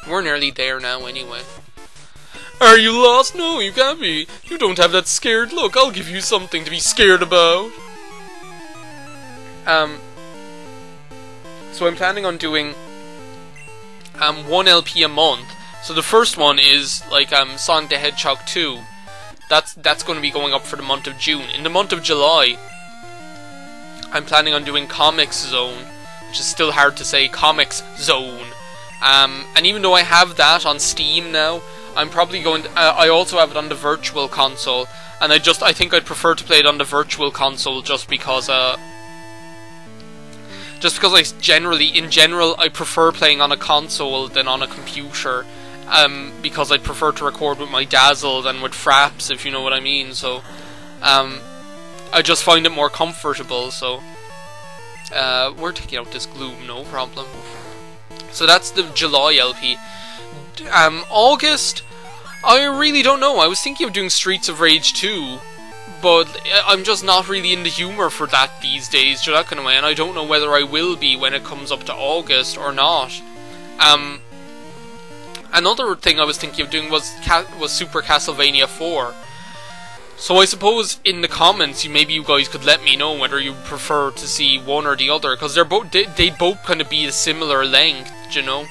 We're nearly there now anyway. Are you lost? No, you can't be. You don't have that scared look. I'll give you something to be scared about. So I'm planning on doing 1 LP a month. So the first one is like Sonic the Hedgehog 2. That's going to be going up for the month of June. In the month of July, I'm planning on doing Comics Zone, which is still hard to say, Comics Zone. And even though I have that on Steam now, I'm probably going to, I also have it on the Virtual Console, and I think I'd prefer to play it on the Virtual Console just because I in general I prefer playing on a console than on a computer, because I prefer to record with my Dazzle than with Fraps, if you know what I mean. So I just find it more comfortable. So we're taking out this gloom, no problem. So that's the July LP. August, I really don't know. I was thinking of doing Streets of Rage 2, but I'm just not really in the humour for that these days, that kind of way, and I don't know whether I will be when it comes up to August or not. Another thing I was thinking of doing was Super Castlevania 4. So I suppose in the comments, maybe you guys could let me know whether you prefer to see one or the other, because they'd both kind of be a similar length, you know.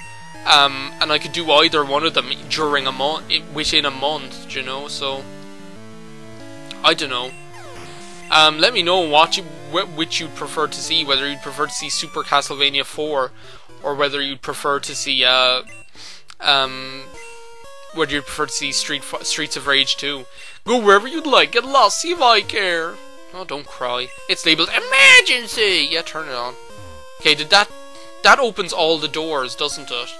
And I could do either one of them during a month, within a month, you know. So I don't know. Let me know which you'd prefer to see, whether you'd prefer to see Super Castlevania 4, or whether you'd prefer to see Streets of Rage 2. Go wherever you'd like, get lost, see if I care. Oh, don't cry. It's labelled emergency! Yeah, turn it on. Okay, that opens all the doors, doesn't it?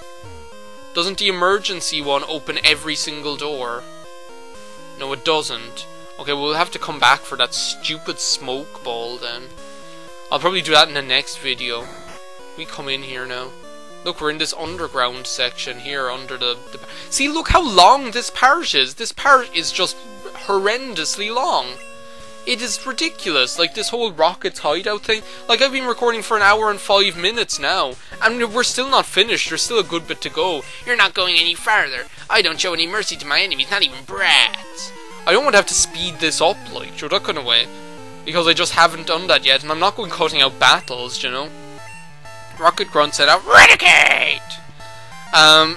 Doesn't the emergency one open every single door? No, it doesn't. Okay, we'll have to come back for that stupid smoke ball then. I'll probably do that in the next video. We come in here now. Look, we're in this underground section here under the... See, look how long this part is. This part is just horrendously long. It is ridiculous. Like, this whole Rocket's hideout thing. Like, I've been recording for 1 hour and 5 minutes now, and we're still not finished. There's still a good bit to go. You're not going any farther. I don't show any mercy to my enemies, not even brats. I don't want to have to speed this up, like, that kind of way, because I just haven't done that yet, and I'm not going cutting out battles, you know. Rocket Grunt said, "Eradicate!"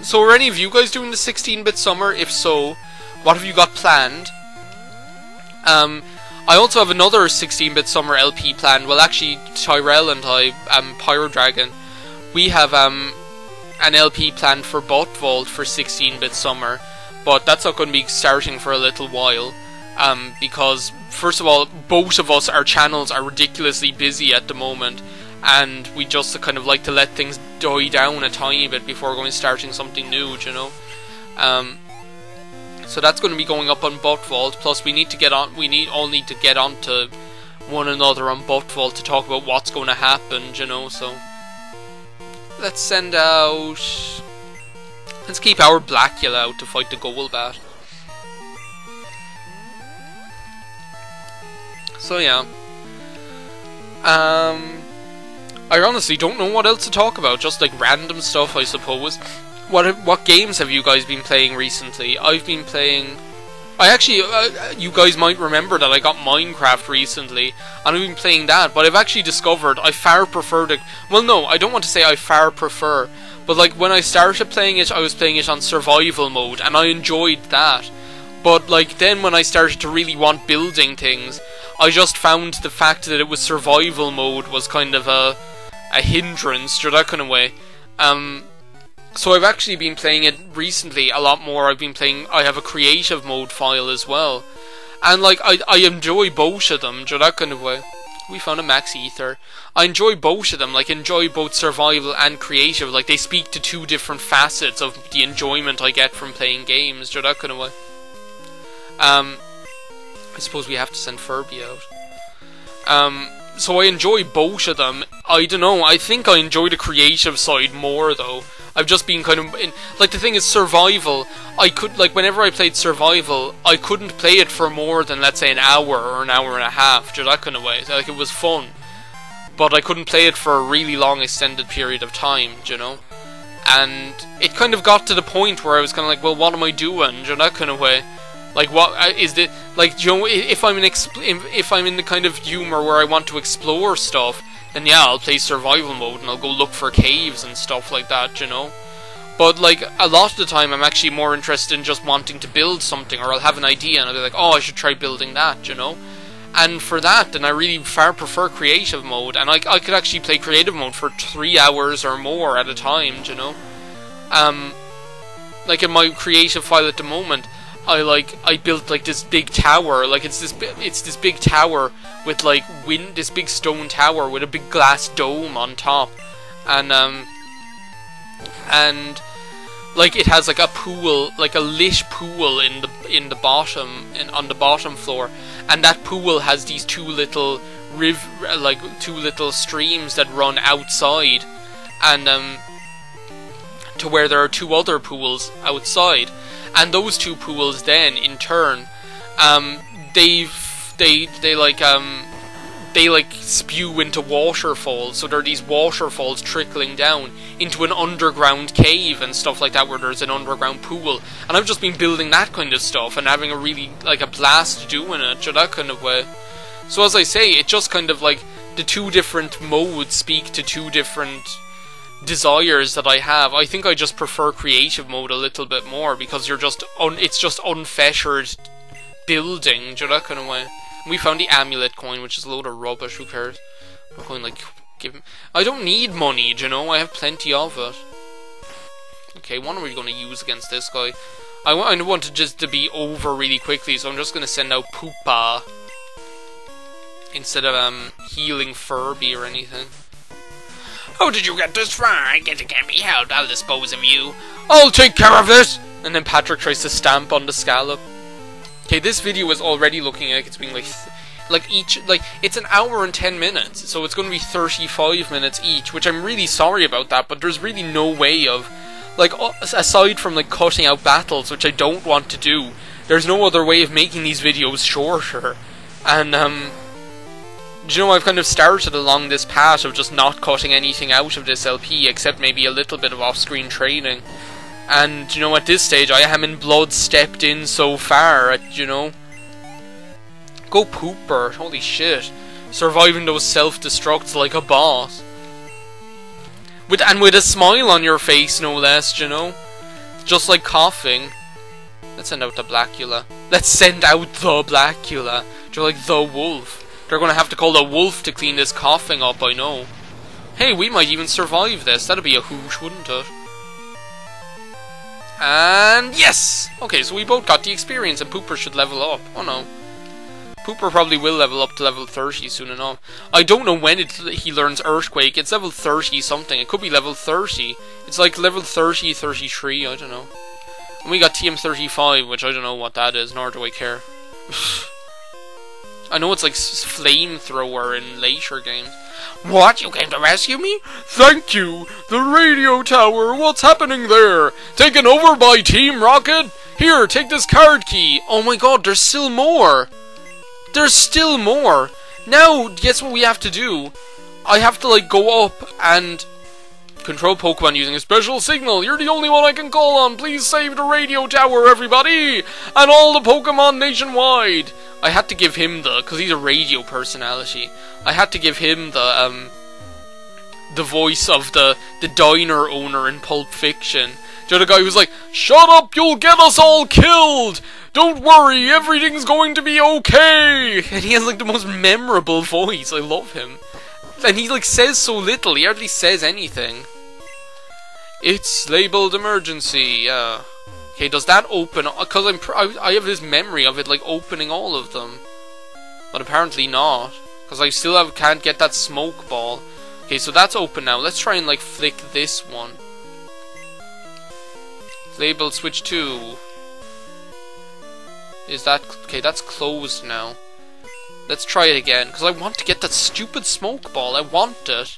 So are any of you guys doing the 16-bit summer? If so, what have you got planned? I also have another 16-bit summer LP planned. Well, actually, Tyrell and I, Pyro Dragon, we have an LP planned for Bot Vault for 16-bit summer, but that's not going to be starting for a little while, because first of all, both of us, our channels are ridiculously busy at the moment, and we just kind of like to let things die down a tiny bit before starting something new, you know. So that's going to be going up on Bot Vault. Plus, we need to get on. All need to get onto one another on Bot Vault to talk about what's going to happen, you know. So let's send out. Let's keep our Blackula out to fight the Golbat. So yeah. I honestly don't know what else to talk about. Just like random stuff, I suppose. What games have you guys been playing recently? I've been playing... you guys might remember that I got Minecraft recently, and I've been playing that, but I've actually discovered I far prefer to... Well, no, I don't want to say I far prefer, but like when I started playing it, I was playing it on survival mode, and I enjoyed that. But like then when I started to really want building things, I just found the fact that it was survival mode was kind of a hindrance, to that kind of way. So I've actually been playing it recently a lot more. I have a creative mode file as well. And like, I enjoy both of them, that kind of way. We found a max ether. I enjoy both of them, like enjoy both survival and creative. Like they speak to two different facets of the enjoyment I get from playing games, that kind of way. I suppose we have to send Furby out. So I enjoy both of them. I don't know, I think I enjoy the creative side more though. I've just been kind of like, the thing is, survival, I could, like, whenever I played survival, I couldn't play it for more than, let's say, an hour or an hour and a half, that kind of way. Like, it was fun, but I couldn't play it for a really long extended period of time, you know. and it kind of got to the point where I was kind of like, well, what am I doing? You know, that kind of way. Like, what is it? Like, you know, if I'm in the kind of humor where I want to explore stuff, then yeah, I'll play survival mode and I'll go look for caves and stuff like that, you know. But like a lot of the time, I'm actually more interested in just wanting to build something, or I'll have an idea and I'll be like, oh, I should try building that, you know. And for that, then I really far prefer creative mode, and I could actually play creative mode for 3 hours or more at a time, you know. Like in my creative file at the moment, I built like this big tower, like it's this big tower with like this big stone tower with a big glass dome on top, and like it has like a pool, like a lit pool in the bottom on the bottom floor, and that pool has these two little streams that run outside, and to where there are 2 other pools outside, and those 2 pools then in turn they like spew into waterfalls, so there are these waterfalls trickling down into an underground cave and stuff like that, where there's an underground pool, and I've just been building that kind of stuff and having a really like a blast doing it, so that kind of way. So as I say, it just kind of like the 2 different modes speak to 2 different desires that I have. I think I just prefer creative mode a little bit more, because you're just it's just unfettered building, do you know, that kind of way. We found the amulet coin, which is a load of rubbish. Who cares? I'm going like I don't need money, do you know. I have plenty of it. Okay, what are we going to use against this guy? I want it just to be over really quickly, so I'm just going to send out Poopa instead of healing Furby or anything. How did you get this far? I guess it can't be helped. I'll dispose of you. I'll take care of it! And then Patrick tries to stamp on the scallop. Okay, this video is already looking like it's being it's an hour and 10 minutes, so it's going to be 35 minutes each, which I'm really sorry about that, but there's really no way of, like, aside from, like, cutting out battles, which I don't want to do, there's no other way of making these videos shorter. And, you know, I've kind of started along this path of just not cutting anything out of this LP, except maybe a little bit of off-screen training. And, you know, at this stage, I am in blood stepped in so far, you know. Go Pooper, holy shit. Surviving those self-destructs like a boss. With a smile on your face, no less, you know. Just like coughing. Let's send out the Blackula. Let's send out the Blackula. They're like the wolf. They're gonna have to call the wolf to clean this coughing up, I know. Hey, we might even survive this. That'd be a hoosh, wouldn't it? And yes! Okay, so we both got the experience, and Pooper should level up. Oh no. Pooper probably will level up to level 30 soon enough. I don't know when he learns Earthquake. It's level 30 something. It could be level 30. It's like level 30, 33, I don't know. And we got TM35, which I don't know what that is, nor do I care. I know it's like flamethrower in later games. What? You came to rescue me? Thank you! The radio tower, what's happening there? Taken over by Team Rocket? Here, take this card key. Oh my god, there's still more! There's still more! Now, guess what we have to do? I have to, like, go up and control Pokemon using a special signal. You're the only one I can call on. Please save the radio tower, everybody! And all the Pokemon nationwide! I had to give him because he's a radio personality, I had to give him the voice of the diner owner in Pulp Fiction. The other guy who's like, shut up, you'll get us all killed! Don't worry, everything's going to be okay! And he has like the most memorable voice, I love him. And he like says so little, he hardly says anything. It's labeled emergency, yeah. Okay, does that open? Because I have this memory of it like opening all of them, but apparently not, because I still can't get that smoke ball. Okay, so that's open now. Let's try and like flick this one. Label switch 2. Is that okay? That's closed now. Let's try it again, because I want to get that stupid smoke ball. I want it.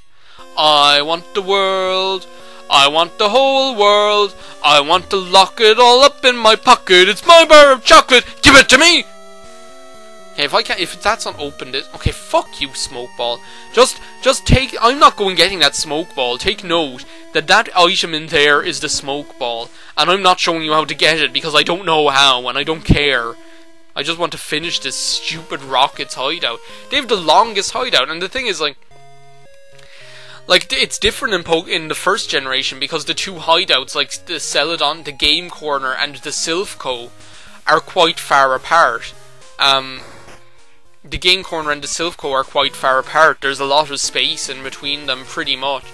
I want the world. I want the whole world. I want to lock it all up in my pocket. It's my bar of chocolate. Give it to me! Okay, if that's unopened, okay, fuck you, smoke ball. Just take. I'm not going getting that smoke ball. Take note that that item in there is the smoke ball, and I'm not showing you how to get it because I don't know how, and I don't care. I just want to finish this stupid Rocket's hideout. They have the longest hideout, and the thing is, like it's different in the first generation because the two hideouts, like the Celadon, the Game Corner, and the Silphco, are quite far apart. The Game Corner and the Silphco are quite far apart. There's a lot of space in between them, pretty much.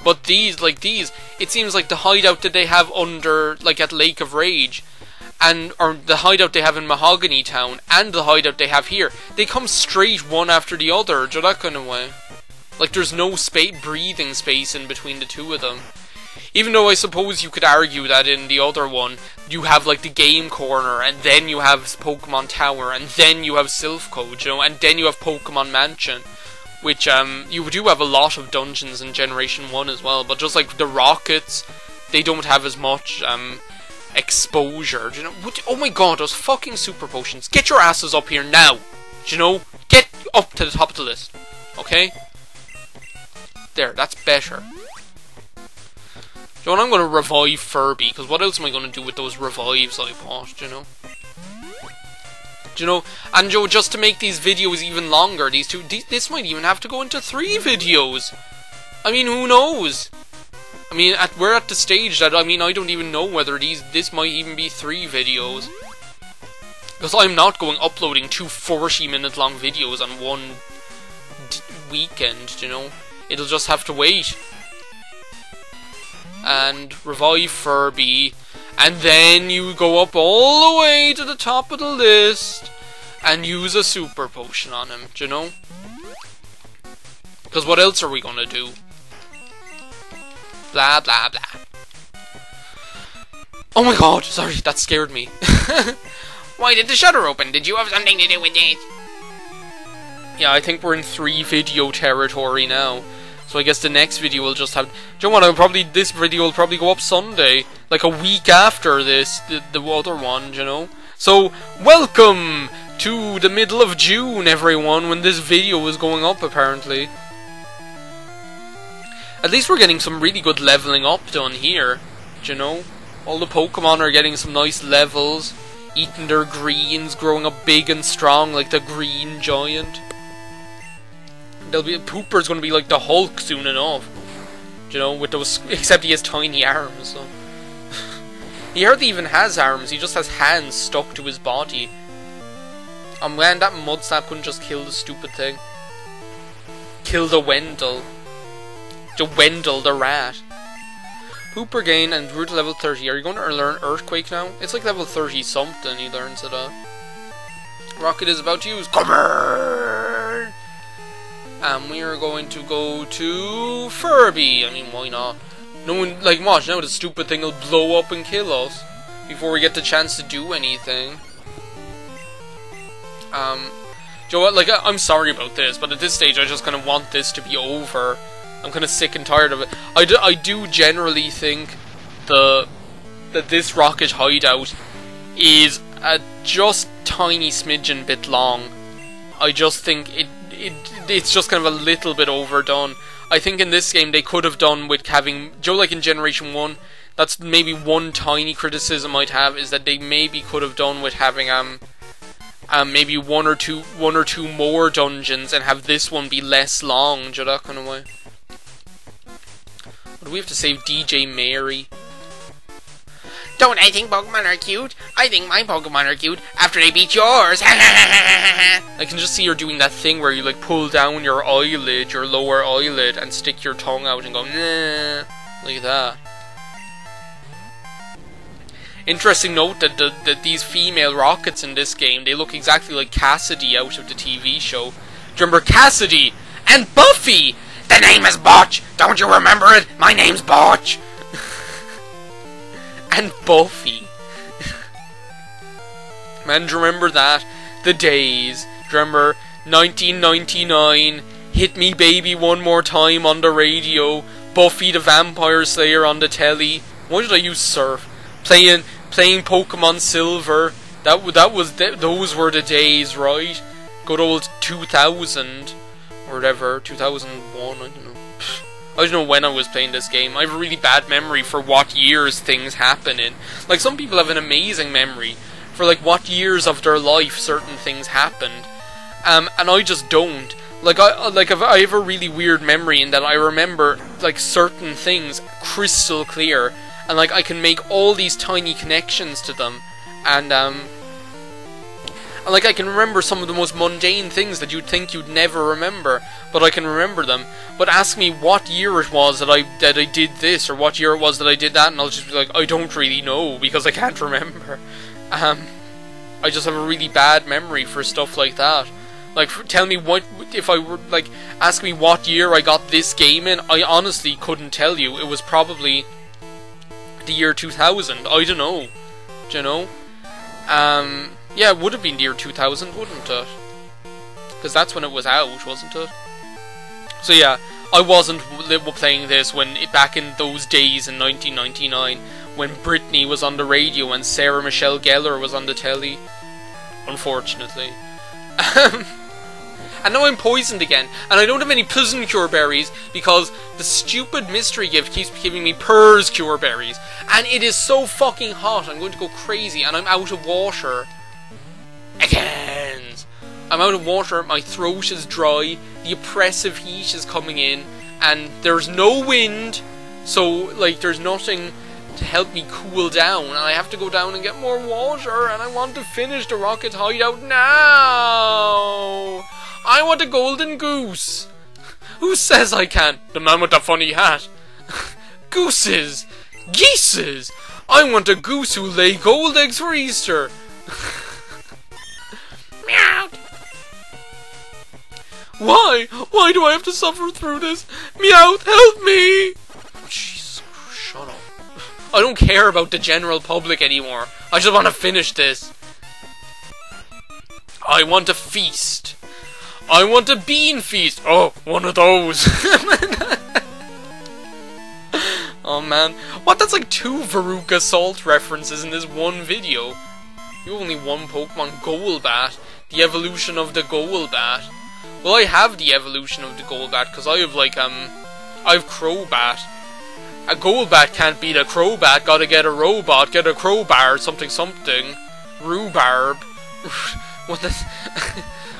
But these, it seems like the hideout that they have under, like at Lake of Rage, or the hideout they have in Mahogany Town, and the hideout they have here, they come straight one after the other, that kind of way. Like there's no breathing space in between the two of them. Even though I suppose you could argue that in the other one, you have like the Game Corner, and then you have Pokemon Tower, and then you have Silphco, you know, and then you have Pokemon Mansion, which you do have a lot of dungeons in Generation 1 as well, but just like the Rockets, they don't have as much exposure, you know. Oh my god, those fucking super potions. Get your asses up here now, you know. Get up to the top of the list, okay? There, that's better. You know, I'm going to revive Furby, because what else am I going to do with those revives I bought, you know? Do you know? And Joe, just to make these videos even longer, this might even have to go into 3 videos. I mean, who knows? I mean, we're at the stage that, I mean, I don't even know whether this might even be 3 videos. Because I'm not uploading 2 40-minute long videos on one weekend, you know? It'll just have to wait. And revive Furby, and then you go up all the way to the top of the list and use a super potion on him, do you know? Because what else are we gonna do? Blah blah blah. Oh my god, sorry, that scared me. Why did the shutter open? Did you have something to do with it? Yeah, I think we're in 3 video territory now. So I guess the next video will just have... Do you know what? This video will probably go up Sunday. Like a week after this, the other one, you know? So, welcome to the middle of June, everyone, when this video is going up, apparently. At least we're getting some really good leveling up done here, do you know? All the Pokemon are getting some nice levels, eating their greens, growing up big and strong like the green giant. Pooper's gonna be like the Hulk soon enough, you know, with those, except he has tiny arms, so. He hardly even has arms, he just has hands stuck to his body. Oh man, that mud snap couldn't just kill the stupid thing. Kill the Wendell. The Wendell the rat. Pooper gain and grew to level 30. Are you going to learn Earthquake now? It's like level 30 something he learns it at. Rocket is about to use. Come here! And we are going to go to Furby. I mean, why not? No one, like, watch, now the stupid thing will blow up and kill us before we get the chance to do anything. Joe, like, I'm sorry about this, but at this stage I just kind of want this to be over. I'm kind of sick and tired of it. I do generally think that this Rocket hideout is a just tiny smidgen bit long. I just think it's just kind of a little bit overdone. I think in this game they could have done with having, Joe, like in Generation 1, that's maybe one tiny criticism I'd have, is that they maybe could have done with having maybe one or two more dungeons and have this one be less long, Joe, that kind of way. What do we have to save DJ Mary? Don't I think Pokemon are cute? I think my Pokemon are cute after they beat yours. I can just see her doing that thing where you like pull down your eyelid, your lower eyelid, and stick your tongue out and go nah, like that. Interesting note that these female Rockets in this game, they look exactly like Cassidy out of the TV show. Do you remember Cassidy and Buffy? The name is Botch. Don't you remember it? My name's Botch. And Buffy. Man, do you remember that? The days. Do you remember 1999? Hit Me Baby One More Time on the radio. Buffy the Vampire Slayer on the telly. Why did I use Surf? Playing Pokemon Silver. Those were the days, right? good old 2000 or whatever, 2001. I don't know. I don't know when I was playing this game. I have a really bad memory for what years things happen in. Like, some people have an amazing memory for, like, what years of their life certain things happened. And I just don't. Like, I have a really weird memory in that I remember, like, certain things crystal clear. And, like, I can make all these tiny connections to them. And like, I can remember some of the most mundane things that you'd think you'd never remember, but I can remember them. But ask me what year it was that I did this, or what year it was that I did that, and I'll just be like, I don't really know, because I can't remember. I just have a really bad memory for stuff like that. Like, tell me what, if I were, like, ask me what year I got this game in, I honestly couldn't tell you. It was probably the year 2000, I don't know. Do you know? Yeah, it would have been the year 2000, wouldn't it? Because that's when it was out, wasn't it? So yeah, I wasn't playing this back in those days in 1999, when Britney was on the radio and Sarah Michelle Gellar was on the telly. Unfortunately. And now I'm poisoned again, and I don't have any poison cure berries because the stupid mystery gift keeps giving me Purrs cure berries. And it is so fucking hot, I'm going to go crazy, and I'm out of water. Again! I'm out of water, my throat is dry, the oppressive heat is coming in, and there's no wind, so, like, there's nothing to help me cool down, and I have to go down and get more water, and I want to finish the rocket hideout now! I want a golden goose! Who says I can't? The man with the funny hat. Gooses! Geeses! I want a goose who lay gold eggs for Easter! Meow! Why? Why do I have to suffer through this? Meowth, help me! Jesus, shut up. I don't care about the general public anymore. I just want to finish this. I want a feast. I want a bean feast. Oh, one of those. Oh man. What? That's like 2 Veruca Salt references in this one video. You only one Pokemon, Golbat. The evolution of the Golbat. Well, I have the evolution of the Golbat because I have like I have Crobat. A Golbat can't beat a Crobat. Gotta get a robot. Get a crowbar. Something something. Rhubarb. What the?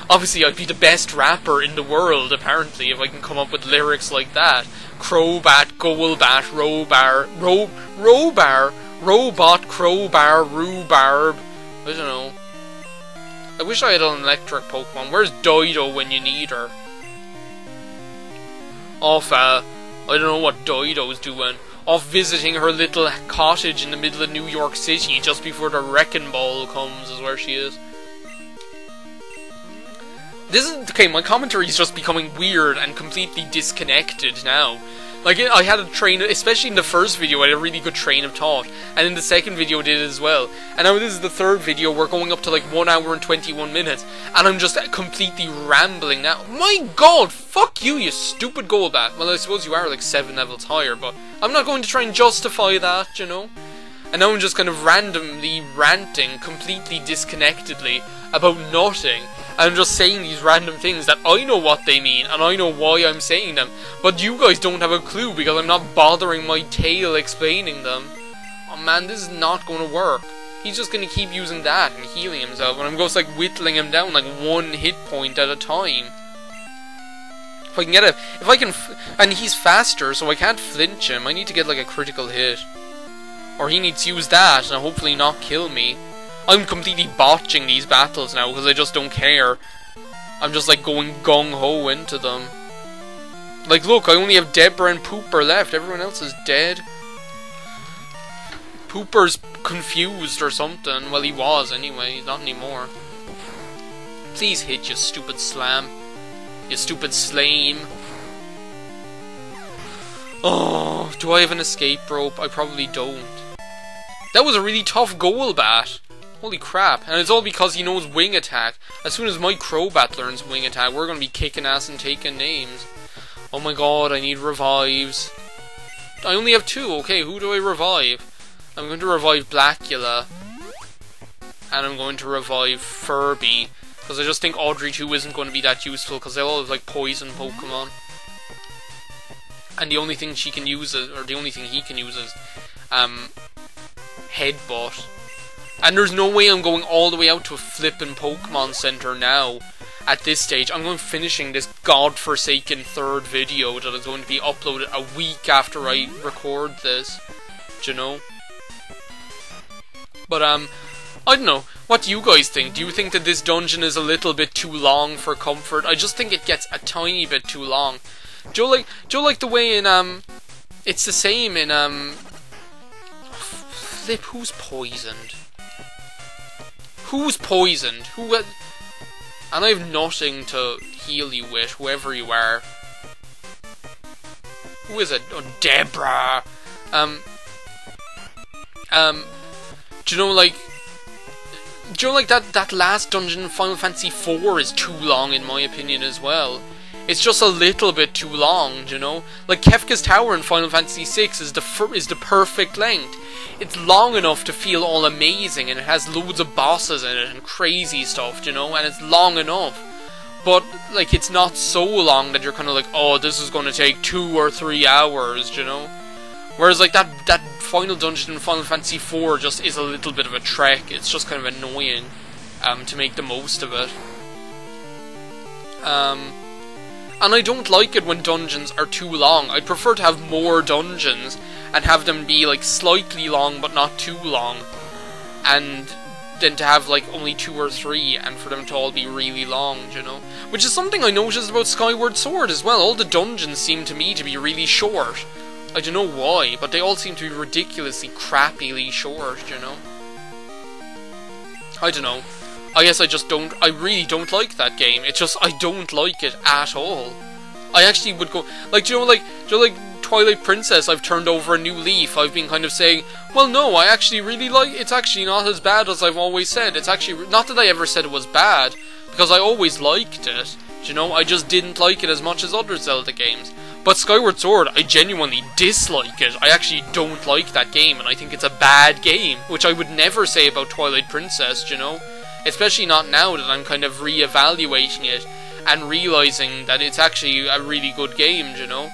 Obviously, I'd be the best rapper in the world. Apparently, if I can come up with lyrics like that. Crobat, Golbat, Robar, Robot, Crowbar, Rhubarb. I don't know. I wish I had an electric Pokemon. Where's Dido when you need her? Off, I don't know what Dido's doing. Off visiting her little cottage in the middle of New York City just before the Wrecking Ball comes is where she is. This is... Okay, my commentary is just becoming weird and completely disconnected now. Like, I had a train... Especially in the first video, I had a really good train of thought. And in the second video, I did as well. And now this is the third video, we're going up to like 1 hour and 21 minutes. And I'm just completely rambling now. My god! Fuck you, you stupid Golbat! Well, I suppose you are like 7 levels higher, but... I'm not going to try and justify that, you know? And now I'm just kind of randomly ranting, completely disconnectedly, about nothing. I'm just saying these random things that I know what they mean, and I know why I'm saying them, but you guys don't have a clue because I'm not bothering my tail explaining them. Oh man, this is not going to work. He's just going to keep using that and healing himself, and I'm just like whittling him down like 1 hit point at a time. If I can get a... If I can... And he's faster, so I can't flinch him. I need to get like a critical hit. Or he needs to use that and hopefully not kill me. I'm completely botching these battles now because I just don't care. I'm just like going gung-ho into them. Like look, I only have Deborah and Pooper left. Everyone else is dead. Pooper's confused or something. Well, he was anyway. Not anymore. Please hit, you stupid slam. You stupid slame. Oh, do I have an escape rope? I probably don't. That was a really tough Golbat. Holy crap. And it's all because he knows Wing Attack. As soon as my Crobat learns Wing Attack, we're going to be kicking ass and taking names. Oh my god, I need revives. I only have 2. Okay, who do I revive? I'm going to revive Blackula. And I'm going to revive Furby. Because I just think Audrey 2 isn't going to be that useful, because they all have, like, poison Pokemon. And the only thing she can use, or the only thing he can use is, Headbutt. And there's no way I'm going all the way out to a flippin' Pokemon Center now. At this stage, I'm going finishing this godforsaken third video that is going to be uploaded a week after I record this. Do you know? But, I don't know. What do you guys think? Do you think that this dungeon is a little bit too long for comfort? I just think it gets a tiny bit too long. Do you like the way in, it's the same in, flip, who's poisoned? Who's poisoned? And I have nothing to heal you with, whoever you are. Who is it? Oh, Deborah! Do you know, like... Do you know, like, that last dungeon in Final Fantasy IV is too long, in my opinion, as well. It's just a little bit too long, do you know? Like, Kefka's Tower in Final Fantasy VI is the perfect length. It's long enough to feel all amazing, and it has loads of bosses in it, and crazy stuff, do you know? And it's long enough. But, like, it's not so long that you're kind of like, oh, this is going to take 2 or 3 hours, do you know? Whereas, like, that final dungeon in Final Fantasy IV just is a little bit of a trek. It's just kind of annoying to make the most of it. And I don't like it when dungeons are too long. I'd prefer to have more dungeons and have them be, like, slightly long but not too long. And then to have, like, only 2 or 3 and for them to all be really long, you know? Which is something I noticed about Skyward Sword as well. All the dungeons seem to me to be really short. I don't know why, but they all seem to be ridiculously crappily short, you know? I don't know. I guess I really don't like that game. It's just, I don't like it at all. I actually would go, like, do you know, like Twilight Princess, I've turned over a new leaf. I've been kind of saying, well, no, I actually really like, it's actually not as bad as I've always said. It's actually, not that I ever said it was bad, because I always liked it. Do you know, I just didn't like it as much as other Zelda games. But Skyward Sword, I genuinely dislike it. I actually don't like that game, and I think it's a bad game, which I would never say about Twilight Princess, do you know? Especially not now that I'm kind of re-evaluating it and realising that it's actually a really good game, do you know?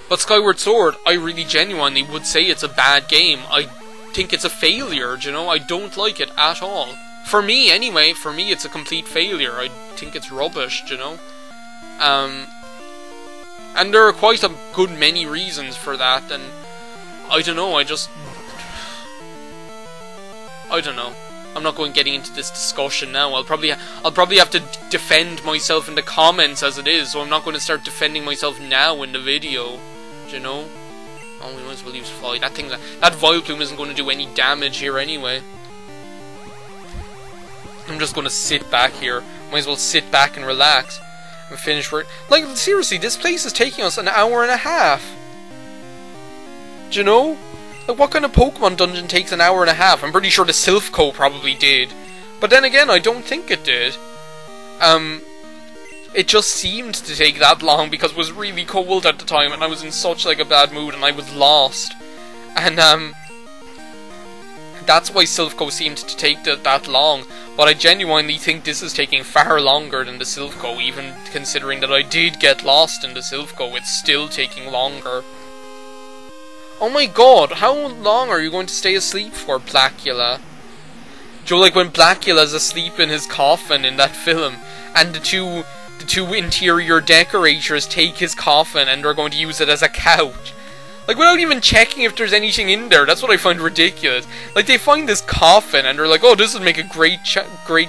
But Skyward Sword, I really genuinely would say it's a bad game. I think it's a failure, do you know? I don't like it at all. For me, anyway, for me it's a complete failure. I think it's rubbish, do you know? And there are quite a good many reasons for that, and I don't know, I don't know. I'm not going getting into this discussion now. I'll probably have to defend myself in the comments as it is, so I'm not going to start defending myself now in the video. Do you know? Oh, we might as well use Fly. That Vileplume isn't going to do any damage here anyway. I'm just going to sit back here. Might as well sit back and relax. And finish work. Like, seriously, this place is taking us an hour and a half. Do you know? Like, what kind of Pokemon dungeon takes an hour and a half? I'm pretty sure the Silphco probably did. But then again, I don't think it did. It just seemed to take that long because it was really cold at the time and I was in such, like, a bad mood and I was lost. And, that's why Silphco seemed to take that long. But I genuinely think this is taking far longer than the Silphco, even considering that I did get lost in the Silphco. It's still taking longer. Oh my god, how long are you going to stay asleep for, Blackula? Joe, like when Blackula's asleep in his coffin in that film, and the two interior decorators take his coffin and they're going to use it as a couch. Like, without even checking if there's anything in there. That's what I find ridiculous. Like, they find this coffin and they're like, oh, this would make a great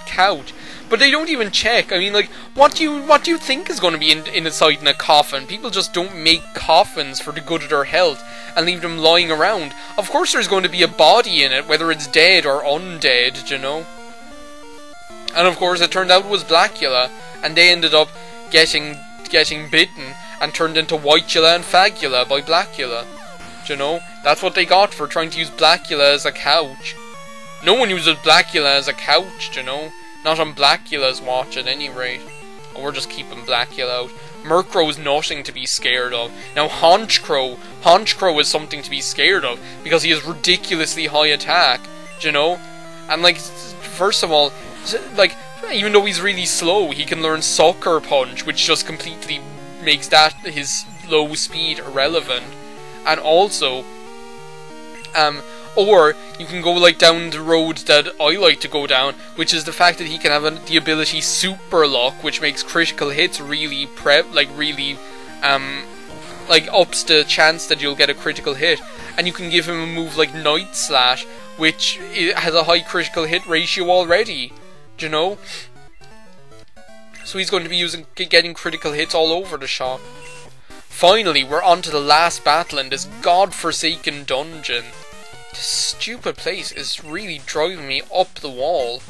couch. But they don't even check. I mean, like, what do you think is going to be inside in a coffin? People just don't make coffins for the good of their health and leave them lying around. Of course there's going to be a body in it, whether it's dead or undead, you know? And of course it turned out it was Blackula, and they ended up getting bitten and turned into Whitula and Fagula by Blackula. Do you know? That's what they got for trying to use Blackula as a couch. No one uses Blackula as a couch, you know? Not on Blackula's watch at any rate. Oh, we're just keeping Blackula out. Murkrow is nothing to be scared of. Now Honchkrow is something to be scared of because he has ridiculously high attack, do you know? And like, first of all, like, even though he's really slow, he can learn Sucker Punch, which just completely makes that his low speed irrelevant. And also, or you can go like down the road that I like to go down, which is the fact that he can have the ability Super Luck, which makes critical hits really like ups the chance that you'll get a critical hit. And you can give him a move like Night Slash, which has a high critical hit ratio already. Do you know? So he's going to be getting critical hits all over the shop. Finally, we're on to the last battle in this godforsaken dungeon. This stupid place is really driving me up the wall.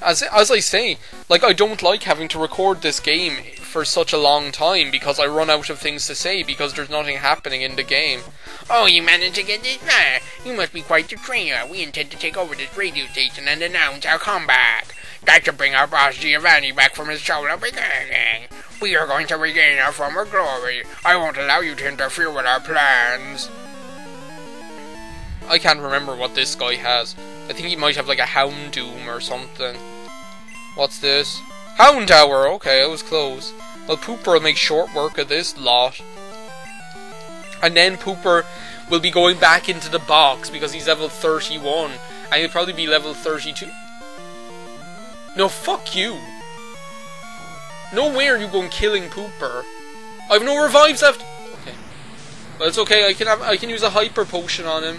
As I say, like, I don't like having to record this game for such a long time because I run out of things to say because there's nothing happening in the game. Oh, you managed to get this far. You must be quite the trainer. We intend to take over this radio station and announce our comeback. Got to bring our boss Giovanni back from his solo beginning. We are going to regain our former glory. I won't allow you to interfere with our plans. I can't remember what this guy has. I think he might have like a Houndoom or something. What's this? Hound Tower! Okay, I was close. Well, Pooper will make short work of this lot. And then Pooper will be going back into the box because he's level 31. And he'll probably be level 32. No, fuck you! No way are you going killing Pooper. I have no revives left! Okay. Well, it's okay, I can use a Hyper Potion on him.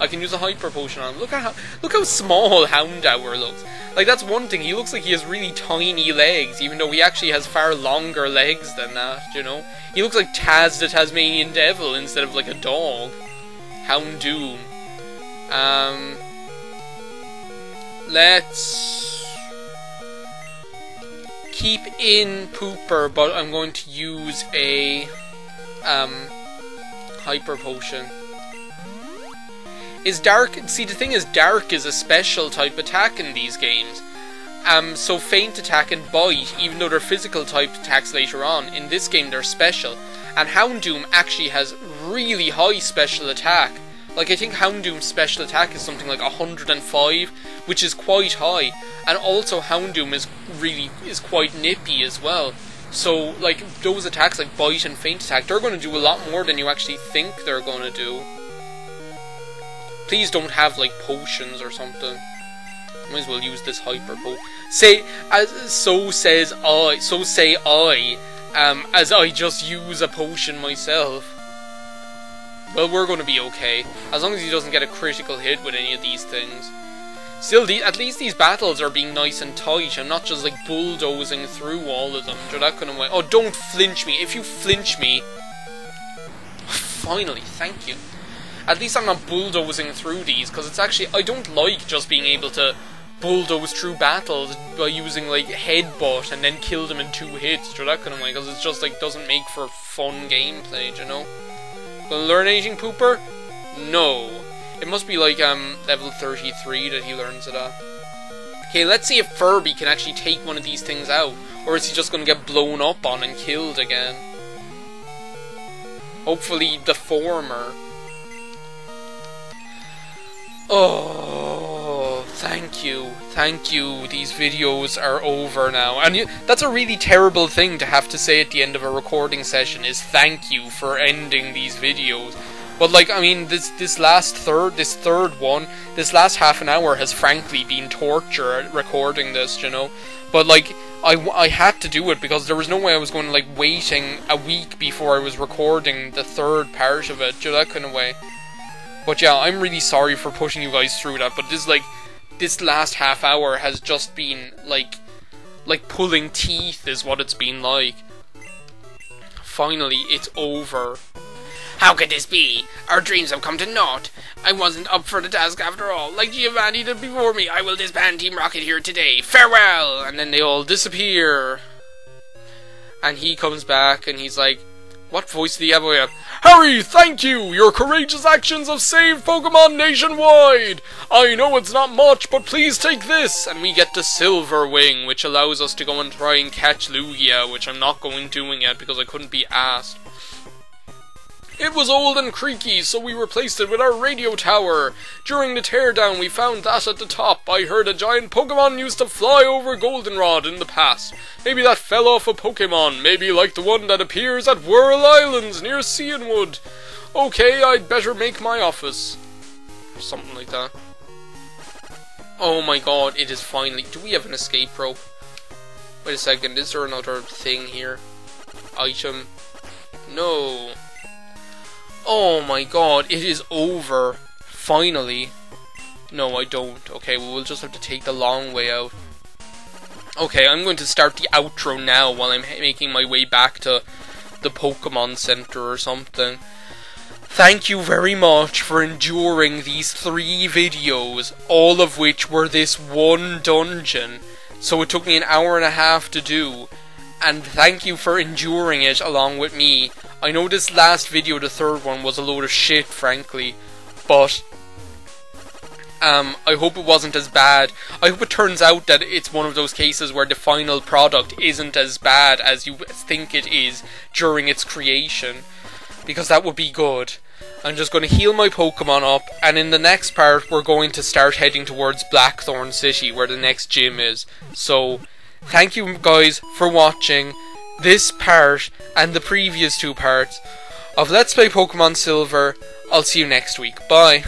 I can use a Hyper Potion on him. Look how small Houndour looks. Like, that's one thing, he looks like he has really tiny legs, even though he actually has far longer legs than that, you know? He looks like Taz the Tasmanian Devil instead of like a dog. Houndoom. Let's keep in Pooper, but I'm going to use a Hyper Potion. Is Dark... See, the thing is, Dark is a special type attack in these games. So Feint Attack and Bite, even though they're physical type attacks later on, in this game they're special. And Houndoom actually has really high special attack. Like, I think Houndoom's special attack is something like 105, which is quite high. And also Houndoom is quite nippy as well. So, like, those attacks like Bite and Feint Attack, they're going to do a lot more than you actually think they're going to do. Please don't have, like, potions or something. Might as well use this Hyper Potion. So say I, as I just use a potion myself. Well, we're going to be okay. As long as he doesn't get a critical hit with any of these things. Still, at least these battles are being nice and tight. I'm not just, like, bulldozing through all of them. They're that kind of way. Oh, don't flinch me. If you flinch me... Finally, thank you. At least I'm not bulldozing through these, because it's actually... I don't like just being able to bulldoze through battles by using, like, headbutt and then kill them in 2 hits, or that kind of way, because it's just, like, doesn't make for fun gameplay, you know? Gonna learn anything, Pooper? No. It must be, like, level 33 that he learns it at. Okay, let's see if Furby can actually take one of these things out, or is he just gonna get blown up on and killed again? Hopefully the former. Oh, thank you, these videos are over now. And that's a really terrible thing to have to say at the end of a recording session, is thank you for ending these videos. But, like, I mean, this last half an hour has frankly been torture recording this, you know? But, like, I had to do it because there was no way I was going to, like, waiting a week before I was recording the third part of it, you know, that kind of way. But yeah, I'm really sorry for pushing you guys through that, but this last half hour has just been, like pulling teeth is what it's been like. Finally, it's over. How could this be? Our dreams have come to naught. I wasn't up for the task after all. Like Giovanni did before me, I will disband Team Rocket here today. Farewell! And then they all disappear. And he comes back and he's like, what voice do you have? Harry, thank you! Your courageous actions have saved Pokemon nationwide! I know it's not much, but please take this! And we get the Silver Wing, which allows us to go and try and catch Lugia, which I'm not doing yet because I couldn't be asked. It was old and creaky, so we replaced it with our radio tower. During the teardown, we found that at the top. I heard a giant Pokémon used to fly over Goldenrod in the past. Maybe that fell off a Pokémon, maybe like the one that appears at Whirl Islands near Cianwood. Okay, I'd better make my office. Or something like that. Oh my god, it is finally... Do we have an escape rope? Wait a second, is there another thing here? Item? No. Oh my god, it is over. Finally. No, I don't. Okay, well, we'll just have to take the long way out. Okay, I'm going to start the outro now while I'm making my way back to the Pokemon Center or something. Thank you very much for enduring these 3 videos, all of which were this one dungeon. So it took me an hour and a half to do. And thank you for enduring it along with me. I know this last video, the 3rd one, was a load of shit, frankly. But I hope it wasn't as bad. I hope it turns out that it's one of those cases where the final product isn't as bad as you think it is during its creation. Because that would be good. I'm just going to heal my Pokemon up, and in the next part we're going to start heading towards Blackthorn City, where the next gym is. So, thank you guys for watching this part and the previous 2 parts of Let's Play Pokemon Silver. I'll see you next week. Bye.